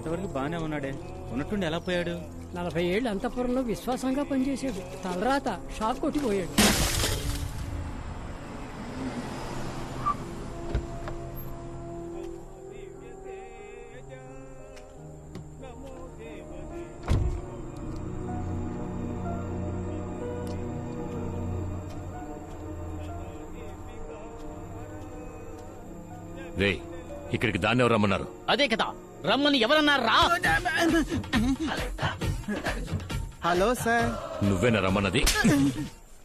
ఇంతవరకు బానే ఉన్నాడే, ఉన్నట్టుండి ఎలా పోయాడు? 40 ఏళ్ళు అంతఃపురంలో విశ్వాసంగా పనిచేశాడు. తలరాత షాక్ కొట్టిపోయాడు. రే, ఇక్కడికి దాన్ని ఎవరు రమ్మన్నారు? అదే కదా రమ్మని ఎవరన్నారా? Hello sir. నువ్వేనా రమ్మన్నది?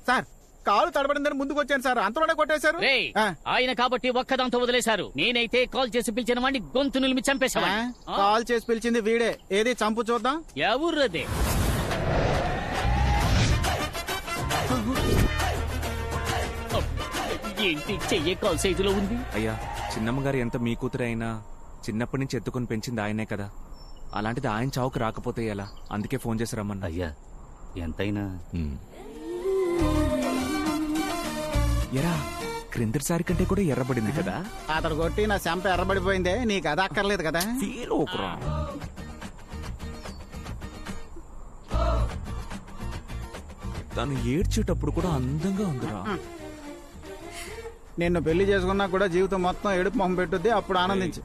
సార్ కాలు తడబడిందని ముందుకు వచ్చాను సార్, అంతలోనే కొట్టేశారు. రేయ్, ఆయన కాబట్టి ఒక్కదాంతో వదిలేశారు. నేనైతే కాల్ చేసి పిలిచిన వాడిని గొంతు నిలిమి చంపేశావా? కాల్ చేసి పిలిచింది వీడే. ఏది చంపు చూద్దాం. ఎవరదే? ఏంటి చెయ్యే కాల్ సైజులో ఉంది? అయ్యా, చిన్నమ్మగారు ఎంత మీ కూతురు అయినా చిన్నప్పటి నుంచి ఎత్తుకుని పెంచింది ఆయనే కదా. అలాంటిది ఆయన చావుకు రాకపోతే ఎలా? అందుకే ఫోన్ చేసి రమ్మన్నా. అయ్యా ఎంతైనా ఎరా, క్రిందటిసారి కంటే కూడా ఎర్రబడింది కదా. అతడు కొట్టి నా చెంప ఎర్రబడిపోయిందే, నీకు అది అక్కర్లేదు కదా. తను ఏడ్చేటప్పుడు కూడా అందంగా ఉందిరా. నిన్ను పెళ్లి చేసుకున్నా కూడా జీవితం మొత్తం ఏడుపు మొహం పెట్టుద్ది, అప్పుడు ఆనందించు.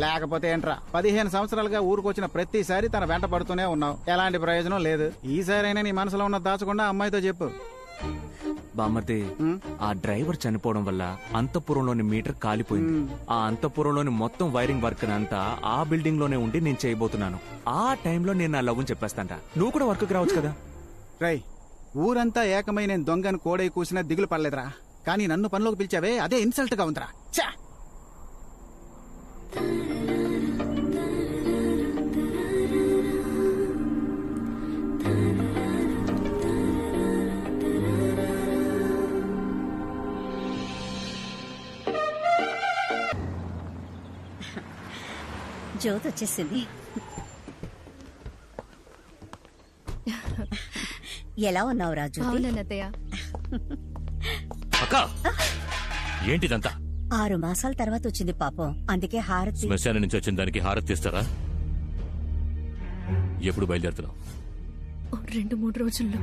లేకపోతే ఏంట్రా, 15 సంవత్సరాలుగా ఊరుకొచ్చిన ప్రతిసారి తన వెంట పడుతూనే ఉన్నావు. ఎలాంటి ప్రయోజనం లేదు. ఈసారైనా నీ మనసులో ఉన్న దాచకుండా అమ్మాయితో చెప్పు. బామ్మర్ది, ఆ డ్రైవర్ చనిపోవడం వల్ల అంతఃపురంలోని మీటర్ కాలిపోయింది. ఆ అంతఃపురంలోని మొత్తం వైరింగ్ వర్క్ అంతా ఆ బిల్డింగ్ లోనే ఉండి నేను చేయబోతున్నాను. ఆ టైంలో నేను నా లవ్ చెప్పేస్తాంట. నువ్వు కూడా వర్క్ రావచ్చు కదా. రై, ఊరంతా ఏకమై నేను దొంగను కోడై కూసినా దిగులు పడలేదురా. కానీ నన్ను పనిలోకి పిలిచావే, అదే ఇన్సల్ట్ గా ఉందిరా. ఛా! జ్యోతి వచ్చేసింది. ఎలా ఉన్నావు రాజు? అక్క, ఏంటిదంతా? 6 మాసాల తర్వాత వచ్చింది పాపం, అందుకే హారతి. శ్మశానం నుంచి వచ్చిన దానికి హారతి ఇస్తారా? ఎప్పుడు బయలుదేరుతున్నావు? 2-3 రోజుల్లో.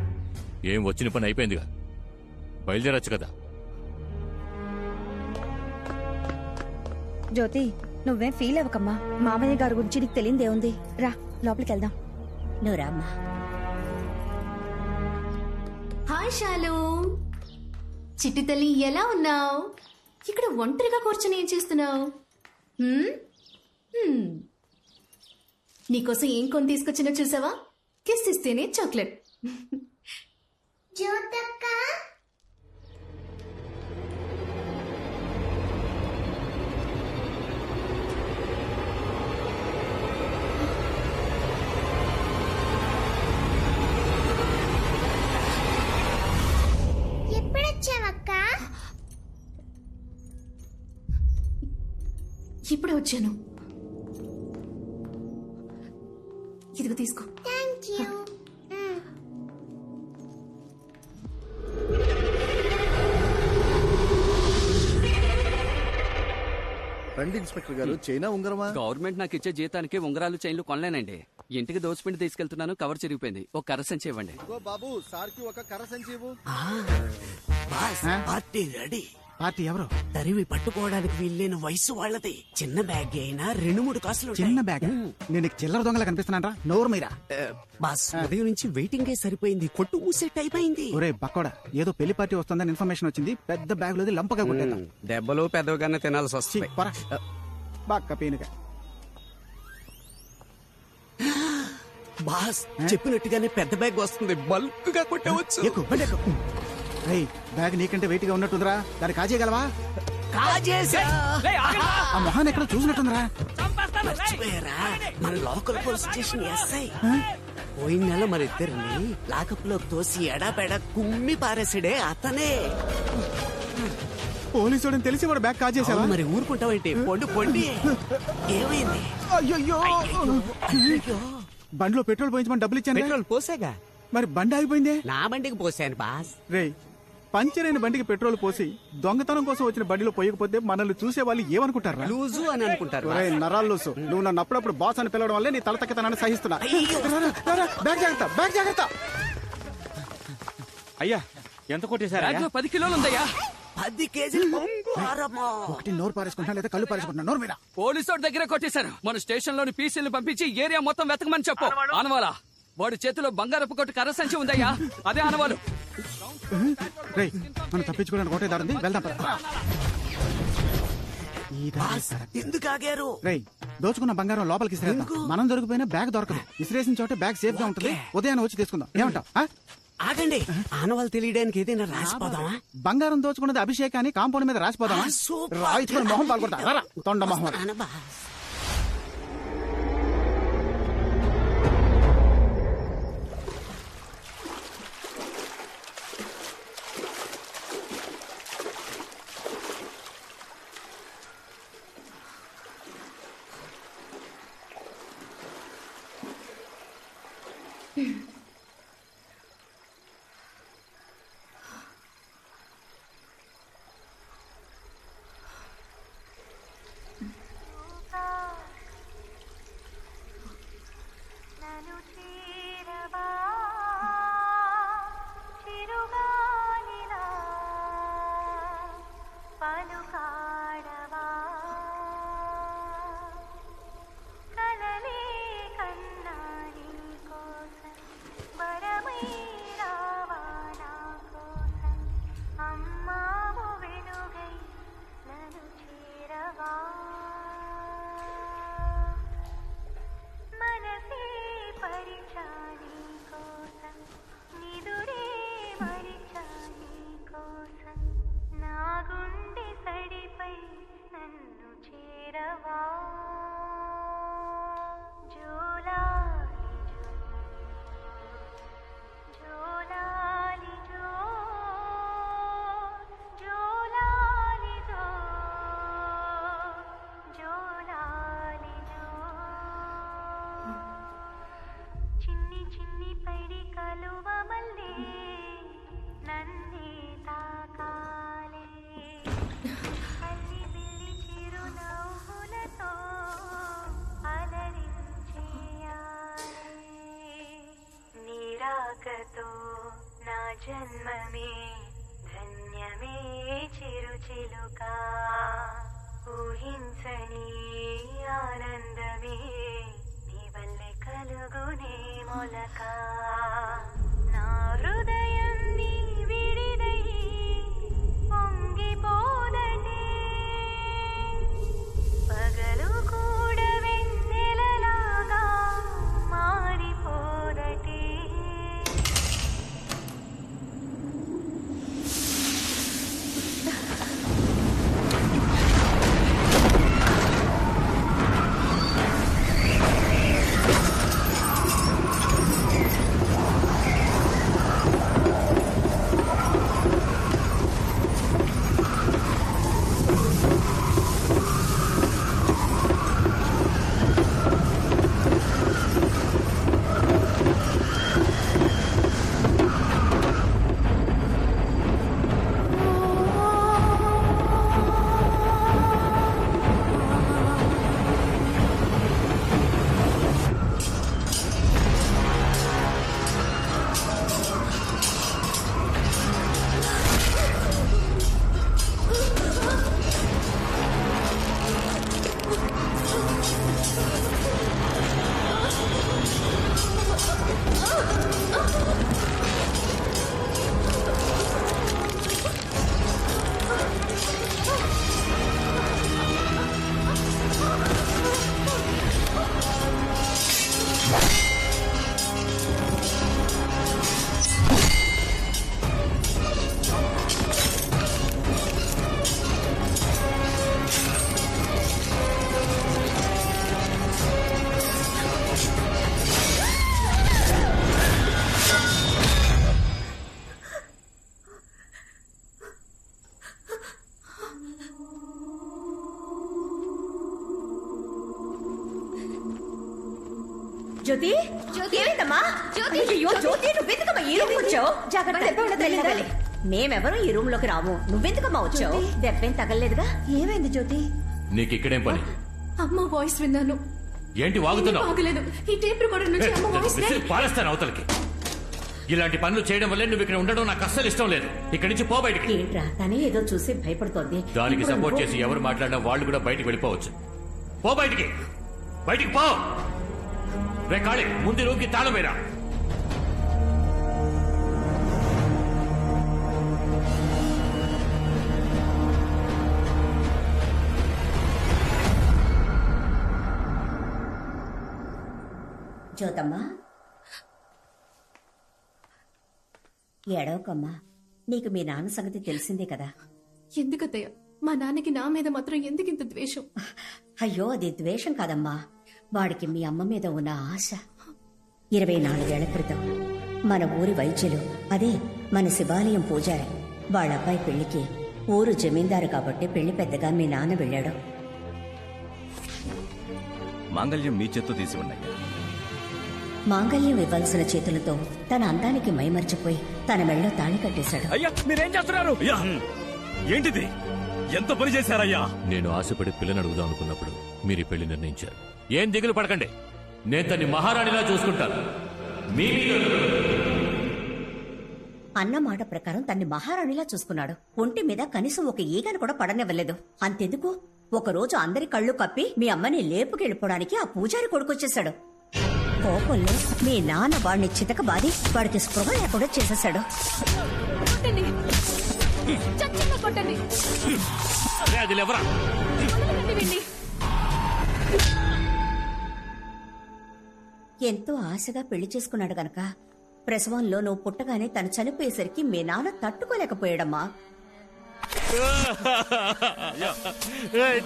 ఏం వచ్చిన పని అయిపోయిందిగా, బయలుదేరచ్చు కదా. జ్యోతి, నువ్వేం ఫీల్ అవ్వకమ్మా. మామయ్య గారి గురించి నీకు తెలియదేముంది. రా లోపలికి వెళ్దాం. నువ్వు రామ్మా. హాయ్ శాలు, చిట్టి తల్లి ఎలా ఉన్నావు? ఇక్కడ ఒంటరిగా కూర్చొని ఏం చేస్తున్నావు? నీకోసం ఏం కొని తీసుకొచ్చినా చూసావా? కిస్ ఇస్తేనే చాక్లెట్. ఇప్పుడే వచ్చాను. ఇదిగో తీసుకో. రండి ఇన్స్పెక్టర్ గారు. చైనా ఉంగరమా? గవర్నమెంట్ నాకు ఇచ్చే జీతానికి ఉంగరాలు చైన్లు కొనలేనండి. ఇంటికి దోచిపిండి తీసుకెళ్తున్నాను, కవర్ చిరిగిపోయింది. ఒక కర్ర సంచి ఇవ్వండి. బాబు, సార్కి ఒక కర్ర సంచి ఇవ్వు. Party ready. పార్టీ ఎవరు? తరివి పట్టుకోవడానికి వీల్లేని వయసు వాళ్ళది. చిన్న బ్యాగ్ అయినా 2-3 కాసులు. చిన్న బ్యాగ్? నేను చిల్లర దొంగలా కనిపిస్తున్నారా? నోరు మీరా. బాస్, ఉదయం నుంచి వెయిటింగే సరిపోయింది. కొట్టు మూసే టైప్ అయింది. ఒరే బక్కోడా, ఏదో పెళ్లి పార్టీ వస్తుందని ఇన్ఫర్మేషన్ వచ్చింది. పెద్ద బ్యాగ్ లోది లంపగా కొట్టేద్దాం. దెబ్బలు పెద్దగానే తినాల్సి వస్తుంది. బాక్క పీనుగా. బాస్ చెప్పినట్టుగానే పెద్ద బ్యాగ్ వస్తుంది. బల్క్ గా కొట్టవచ్చు. బ్యాగ్ నీకంటే వెయిట్ గా ఉన్నట్టుందిరా, దాన్ని కాజేయగలవా? ఆ మొహాన్ని ఎక్కడ చూసినట్టుందిరా. మన లోకల్ పోలీస్ స్టేషన్ ఎస్ఐ పోయిన నెల మరిద్దరిని లాకప్ లోకి తోసి ఎడాపెడా కుమ్మి పారేసాడే అతనే. పోలీసుడని తెలిసి వాడు బ్యాగ్ కాజేసావా? మరి ఊరుకుంటావేంటి? పొండి. ఏమైంది? అయ్యో, బండిలో పెట్రోల్ పోయించమని డబ్బులు ఇచ్చాను. పెట్రోల్ పోసాగా. మరి బండి ఆగిపోయిందే. నా బండికి పోసాను బాస్. రేయ్, పంచర్ అయిన బండికి పెట్రోల్ పోసి దొంగతనం కోసం వచ్చిన బండిలో పోయకపోతే మనల్ని చూసే వాళ్ళు ఏమనుకుంటారా? లూజు అని అనుకుంటారు. ఒరేయ్ నరాలు లూసు, నువ్వు నన్ను అప్పుడప్పుడు బాస్ అని పిలవడం వల్లే నీ తల తక్కతనాన్ని సహిస్తున్నా. బ్యాగ్ జాగ్రత్త, బ్యాగ్ జాగ్రత్త. అయ్యా ఎంత కొట్టేశారా? బ్యాగ్లో 10 కిలోలు ఉందయ్యా. 10 కేజీలు బంగారమా? ఒకటి నోరు పారేసుకుంటున్నా లేదా కళ్ళు పారేసుకుంటున్నా? నోరు మీద. పోలీసు వాడి దగ్గర కొట్టేశారు. మన స్టేషన్ లోని పీసీలను పంపించి ఏరియా మొత్తం వెతకమని చెప్పు. ఆనవాలా వాడి చేతిలో బంగారపు కొట్టు కర్ర సంచి ఉందయ్యా, అదే ఆనవాలు. రేయ్ మనం తప్పించుకోవడానికి ఒకటే దారి ఉంది, వెళ్దాం పద. ఈ దారి సరే. ఎందుకు ఆగారు? రేయ్ దోచుకున్న బంగారం లోపలికి ఇసిరేద్దాం. మనం దొరికిపోయినా బ్యాగ్ దొరకదు. ఇసిరేసిన చోటే బ్యాగ్ సేఫ్ గా ఉంటుంది. ఉదయాన్నే వచ్చి తీసుకుందాం. ఏమంటావ్? ఆగండి, ఆనవాళ్ళు తెలియడానికి ఏదైనా రాసిపోదామా? బంగారం దోచుకున్నది అభిషేక్ అని కాంపౌండ్ మీద రాసిపోదామా? సూపర్. రాయించుకుని మొహం పాల్గొడతా. తొండ మొహం. అనబా. జన్మమే ధన్యమే చిరుచిలుక ఊహించని ఆనందమే నీ వల్లే కలుగునే మొలక నా హృదయం నీ విడిదై పొంగిపోదటే పగలు కూడా వెన్నెలలాగా మారిపోదటే జ్యోతి జ్యోతి ఏమైందమ్మా? జ్యోతి అయ్యో జ్యోతి నువ్వు ఎందుకమ్మా ఈ రూమ్ వచ్చావు? జాగ్రత్త వెళ్ళాలి. మేమెవరూ ఈ రూమ్ లోకి రాము. నువ్వెందుకమ్మా వచ్చావు? దెబ్బేం తగలలేదుగా? ఏమైంది జ్యోతి? నీకు ఇక్కడేం పని? అమ్మ వాయిస్ విన్నాను. ఏంటి వాగుతున్నావు? ఆగలేదు. ఈ టేప్ రికార్డర్ నుంచి అమ్మ వాయిస్ విసిరి పారేస్తాను అవతలకి. ఇలాంటి పనులు చేయడం వల్లే నువ్వు ఇక్కడ ఉండడం నాకు అస్సలు ఇష్టం లేదు. ఇక్కడి నుంచి పో బయటికి. ఏంట్రా తనే ఏదో చూసి భయపడుతోంది. దానికి ఇప్పుడు సపోర్ట్ నువ్వు- చేసి ఎవరు మాట్లాడినా వాళ్ళు కూడా బయటికి వెళ్ళిపోవచ్చు. పో బయటికి, బయటికి పో. రే కాళీ, ముందు రూమ్కి తాళం వేరా. జ్యోతమ్మా, ఏడవకమ్మా. నీకు మీ నాన్న సంగతి తెలిసిందే కదా. ఎందుకత్తయ్య మా నాన్నకి నా మీద మాత్రం ఎందుకింత ద్వేషం? అయ్యో, అది ద్వేషం కాదమ్మా. వాడికి మీ అమ్మ మీద ఉన్న ఆశ. 24 ఏళ్ల క్రితం మన ఊరి వైద్యులు, అదే మన శివాలయం పూజారి, వాళ్ళ అబ్బాయి పెళ్లికి ఊరు జమీందారు కాబట్టి పెళ్లి పెద్దగా మీ నాన్న వెళ్ళాడు. మాంగళ్యం మీ చేత్తో తీసి ఉన్నాయి. మాంగళ్యం ఇవ్వాల్సిన చేతులతో తన అందానికి మైమర్చిపోయి తన మెళ్ళో తాళి కట్టేశాడు. అయ్యా మీరేం చేస్తున్నారు? ఏంటిది? ఎంత పని చేశారయ్యా? నేను ఆశపడి పిల్లని అడుగుదాం అనుకున్నప్పుడు మీరు ఈ పెళ్లి నిర్ణయించారు. ఏం దిగులు పడకండి, నేను తన్ని మహారాణిలా చూసుకుంటాను. అన్న మాట ప్రకారం తన్ని మహారాణిలా చూసుకున్నాడు. ఒంటి మీద కనీసం ఒక ఈగను కూడా పడనివ్వలేదు. అంతెందుకు, ఒకరోజు అందరి కళ్ళు కప్పి మీ అమ్మని లేపుకెళ్ళిపోవడానికి ఆ పూజారి కొడుకొచ్చేశాడు. కోపంలో మీ నాన్న వాడిని చితకబాది వాడికి స్పృహ లేకుండా చేసేశాడు. అది లేవరా. ఎంతో ఆశగా పెళ్లి చేసుకున్నాడు గనక ప్రసవంలో నువ్వు పుట్టగానే తను చనిపోయేసరికి మీ నాన్న తట్టుకోలేకపోయాడమ్మా.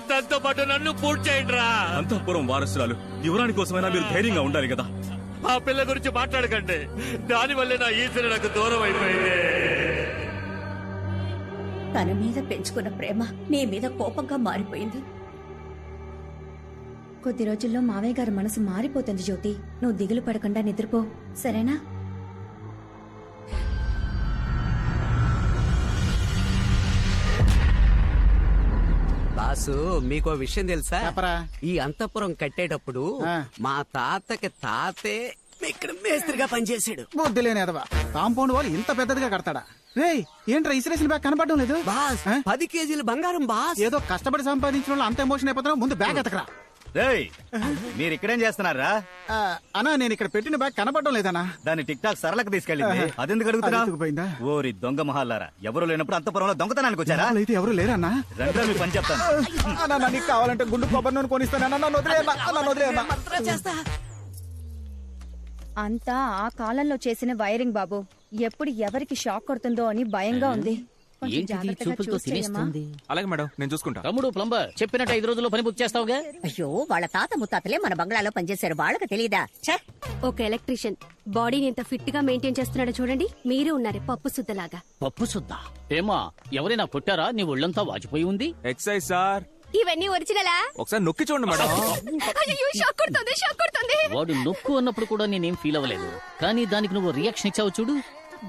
తనతో పాటు నన్ను పూర్తి చేయండి రా. అంతఃపురం వారసురాలు యువరాణి కోసమైనా మీరు ధైర్యంగా ఉండాలి కదా. ఆ పిల్ల గురించి మాట్లాడకండి, దానివల్లే నా ఈశ్వరు నాకు దూరం అయిపోయింది. తన మీద పెంచుకున్న ప్రేమ నీ మీద కోపంగా మారిపోయింది. కొద్ది రోజుల్లో మావయ్య గారి మనసు మారిపోతుంది జ్యోతి. నువ్వు దిగులు పడకుండా నిద్రపో, సరేనా? బాసు, మీకో విషయం తెలుసా? చెప్పరా. ఈ అంతఃపురం కట్టేటప్పుడు ఆ. మా తాతకి తాతే ఇక్కడ మేస్త్రిగా పనిచేశాడు. బుద్ధి లేని ఎదవా. కాంపౌండ్ వాళ్ళు ఇంత పెద్దదిగా కడతాడా? రేయ్, ఏంట్రా ఇసిరేసిన బ్యాగ్ కనపడడం లేదు? బాస్, 10 కేజీల బంగారం బాస్. ఏదో కష్టపడి సంపాదించిన వాళ్ళు అంత ఎమోషన్ అయిపోతున్నావు. ముందు బ్యాగ్ ఎతకరా. మీరు ఇక్కడేం చేస్తున్నారా? అన్నా, నేను ఇక్కడ పెట్టిన బ్యాగ్ కనపడడం లేదన్నా. దాన్ని టిక్ టాక్ సరళకు తీసుకెళ్ళింది. అదెందుకు అడుగుతున్నా? అది ఎత్తుకుపోయిందా? ఓరి దొంగ మహాలారా, ఎవరు లేనప్పుడు అంతఃపురంలో దొంగతనానికి వచ్చారా? అయితే ఎవరు లేరన్నా. రండి, మీ పని చెప్తాను. అన్నా, నీకు కావాలంటే గుండు కొబ్బరి నూనె కొనిస్తానన్నా. నన్ను వదిలేయన్నా, నన్ను వదిలేయన్నా. అంతా ఆ కాలంలో చేసిన వైరింగ్ బాబు. ఎప్పుడు ఎవరికి షాక్ కొడుతుందో అని భయంగా ఉంది. కొంచెం ఏంటిది జాగ్రత్తగా చూపులతో చూసి చెయ్యమ్మా. తినేస్తుంది? అలాగే మేడం, నేను చూసుకుంటా. తమ్ముడు ప్లంబర్ చెప్పినట్టు 5 రోజుల్లో పని పూర్తి చేస్తావుగా? అయ్యో, వాళ్ళ తాత ముత్తాతలే మన బంగ్లాలో పనిచేశారు, వాళ్ళకి తెలీదా? ఛే! ఒక ఎలక్ట్రీషియన్ బాడీని ఎంత ఫిట్ గా మెయింటైన్ చేస్తున్నాడో చూడండి. మీరు ఉన్నారు పప్పు సుద్దలాగా. పప్పు సుద్దా? ఏమా, ఎవరైనా కొట్టారా? నీ ఒళ్ళంతా వాచిపోయి ఉంది. Excise sir. ఇవన్నీ ఒరిజినలా? ఒకసారి నొక్కి చూడండి మేడం. అయ్యో, షాక్ కొడుతుంది, షాక్ కొడుతుంది. వాడు నొక్కు అన్నప్పుడు కూడా నేనేం ఫీల్ అవ్వలేదు, కానీ దానికి నువ్వు రియాక్షన్ ఇచ్చావు చూడు,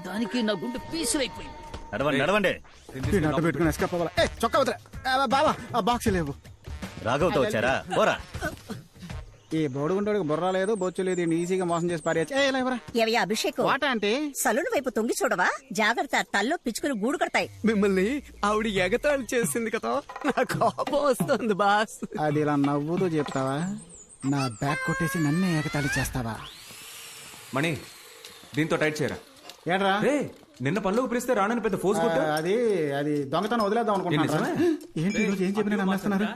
దానికి నా గుండె పీసులైపోయింది. నడవండి. పెట్టుకుని ఎస్కేప్ అవ్వాలా? చొక్కా వదిలే. బాబా, ఆ బాక్స్ లేవు. రాఘవతో వచ్చారా? పోరా. ఈ బోడుగుంటోడికి బుర్ర లేదు, బొచ్చు లేదు. ఈజీగా మోసం చేసి పారేయచ్చు. ఏవయ్యా అభిషేక్, వాట అంటే సలూన్ వైపు తొంగి చూడవా? జాగ్రత్త, తల్లో పిచ్చుకుని గూడు కడతాయి. మిమ్మల్ని ఆవిడ ఎగతాళి చేసింది కదా, నా కోపం వస్తుంది బాస్. అది ఇలా నవ్వుతూ చెప్తావా? నా బ్యాగ్ కొట్టేసి నన్నే ఏకతాళి చేస్తావా? మణి, దీంతో టైట్ చేయరా. ఏంట్రా? నిన్న పనిలోకి పిలిస్తే రానని పెద్ద ఫోర్స్ కొట్టా. అది దొంగతనం వదిలేద్దాం అనుకుంటున్నా. ఏంటి ఈరోజు ఏం చెప్పినా నమ్మేస్తున్నారు?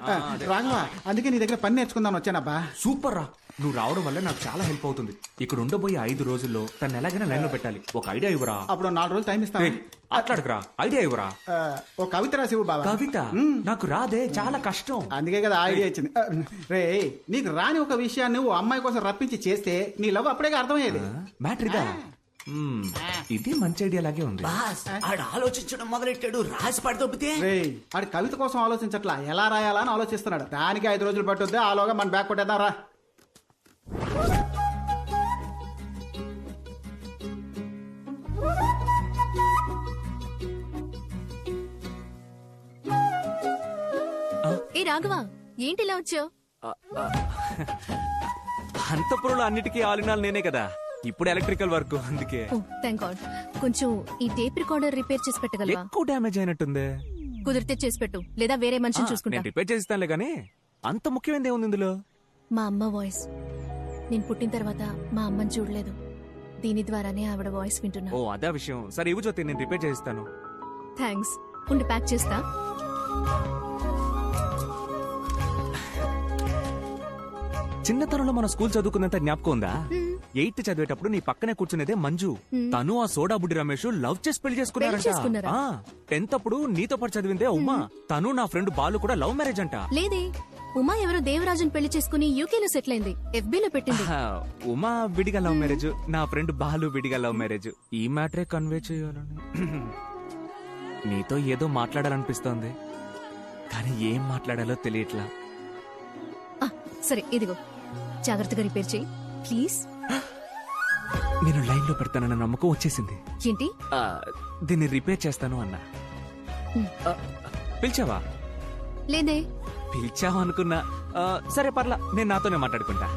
రాఘవా, అందుకే నీ దగ్గర పని నేర్చుకుందాం వచ్చానబ్బా. సూపర్ రా, నువ్వు రావడం వల్ల నాకు చాలా హెల్ప్ అవుతుంది. ఇక్కడ ఉండబోయే 5 రోజుల్లో తను ఎలాగైనా లైన్ లో పెట్టాలి. ఒక ఐడియా ఇవ్వరా. అప్పుడు 4 రోజులు టైం ఇస్తాను. అట్లాడకురా, ఐడియా ఇవ్వరా. ఒక కవిత రాసివు బాబా. కవిత నాకు రాదే, చాలా కష్టం. అందుకే కదా ఐడియా ఇచ్చింది. రే, నీకు రాని ఒక విషయాన్ని ఓ అమ్మాయి కోసం రప్పించి చేస్తే నీ లవ్ అప్పుడే అర్థమయ్యేది. మ్యాటర్ ఇదా? ఇది మంచి ఐడియా లాగే ఉంది. బాస్, ఆడు ఆలోచించడం మొదలెట్టాడు, రాసి పడదొబ్బితే. ఆడి కవిత కోసం ఆలోచించట్లా, ఎలా రాయాలా అని ఆలోచిస్తున్నాడు. దానికి 5 రోజులు పట్టుద్ది. ఆలోగా మన బ్యాగ్ కొట్టేద్దాం రా. ఏ రాఘవా ఏంటి ఇలా వచ్చావు? అంతపురంలో అన్నిటికీ ఆలినాలు నేనే కదా, ఇప్పుడు ఎలక్ట్రికల్ వర్క్ అందుకే. Thank God. కొంచెం ఈ టేప్ రికార్డర్ రిపేర్ చేసి పెట్టగలవా? ఎక్కువ డ్యామేజ్ అయినట్టుంది. కుదిరితే చేసి పెట్టు, లేదా వేరే మనిషిని చూసుకుంటా. నేను రిపేర్ చేస్తానులే గానీ అంత ముఖ్యమైనది ఏముంది ఇందులో? మా అమ్మ వాయిస్. నేను పుట్టిన తర్వాత మా అమ్మని చూడలేదు, దీని ద్వారానే ఆవిడ వాయిస్ వింటున్నా. ఓ అదే విషయం. సరే ఇవ్వు జ్యోతి, నేను రిపేర్ చేస్తాను. థ్యాంక్స్. ఉండి ప్యాక్ చేస్తా. చిన్నతనంలో మన స్కూల్ చదువుకున్నంత జ్ఞాపకం ఉందా? 8th చదివేటప్పుడు నీ పక్కనే కూర్చునేదే మంజు. తను ఆ సోడా బుడ్డి రమేష్ లవ్ చేసి పెళ్లి చేసుకున్నారంట. 10th అప్పుడు నీతో పాటు చదివిందే ఉమా, తను నా ఫ్రెండ్ బాలు కూడా లవ్ మ్యారేజ్ అంట. లేదే, ఉమా ఎవరో దేవరాజుని పెళ్లి చేసుకుని యూకేలో సెటిల్ అయింది. FB లో పెట్టింది. ఉమా విడిగా లవ్ మ్యారేజ్, నా ఫ్రెండ్ బాలు విడిగా లవ్ మ్యారేజ్. ఈ మ్యాటరే కన్వే చేయాలని నీతో ఏదో మాట్లాడాలనిపిస్తోంది, కానీ ఏం మాట్లాడాలో తెలియట్లా. సరే ఇదిగో, జాగ్రత్తగా రిపేర్ చేయి ప్లీజ్. నేను లైన్ లో పెడతానన్న నమ్మకం వచ్చేసింది. ఏంటి? దీన్ని రిపేర్ చేస్తాను అన్నా. పిలిచావా? లేదే. పిలిచావా అనుకున్నా. సరే పర్లా, నేను నాతోనే మాట్లాడుకుంటా.